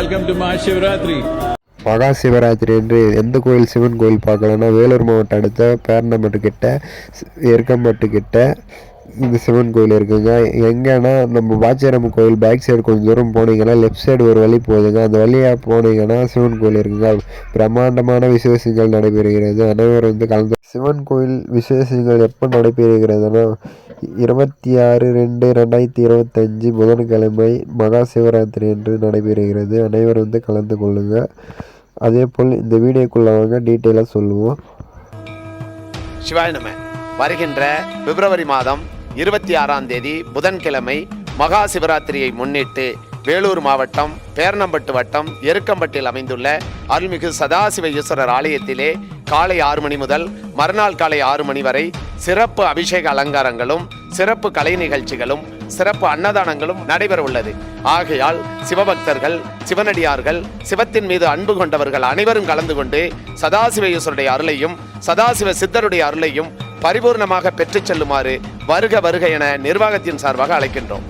welcome to Mahashivratri. மகா சிவராத்திரி என்று எந்த கோயில் சிவன் கோயில் பார்க்கலன்னா வேலூர் மாவட்டம் அடுத்த பேரணம்பட்டு கிட்ட எருக்கம்பட்டு கிட்ட இந்த சிவன் கோயில் இருக்குங்க. எங்கன்னா நம்ம வாச்சியாரம்மன் கோயில் பேக் சைடு கொஞ்சம் தூரம் போனீங்கன்னா லெஃப்ட் சைடு ஒரு வழி போகுதுங்க. அந்த வழியாக போனீங்கன்னா சிவன் கோயில் இருக்குங்க. பிரம்மாண்டமான விசேஷங்கள் நடைபெறுகிறது. அனைவரும் கலந்து சிவன் கோயில் விசேஷங்கள் எப்போ நடைபெறுகிறதுனா 26/2/2025 புதன்கிழமை மகா சிவராத்திரி என்று நடைபெறுகிறது. அனைவரும் கலந்து கொள்ளுங்கள். அதே போல் இந்த வீடியோக்குள்ள வாங்க டீட்டெயிலாக சொல்லுவோம். சிவாய நம. வருகின்ற பிப்ரவரி மாதம் 26ஆம் தேதி புதன்கிழமை மகா சிவராத்திரியை முன்னிட்டு வேலூர் மாவட்டம் பேரணம்பட்டு வட்டம் எருக்கம்பட்டில் அமைந்துள்ள அருள்மிகு சதாசிவ ஈஸ்வரர் ஆலயத்திலே காலை 6 மணி முதல் மறுநாள் காலை 6 மணி வரை சிறப்பு அபிஷேக அலங்காரங்களும் சிறப்பு கலை நிகழ்ச்சிகளும் சிறப்பு அன்னதானங்களும் நடைபெற உள்ளது. ஆகையால் சிவபக்தர்கள் சிவனடியார்கள் சிவத்தின் மீது அன்பு கொண்டவர்கள் அனைவரும் கலந்து கொண்டு சதாசிவ ஈஸ்வருடைய அருளையும் சதாசிவ சித்தருடைய அருளையும் பரிபூர்ணமாக பெற்றுச் செல்லுமாறு வருக வருக என நிர்வாகத்தின் சார்பாக அழைக்கின்றோம்.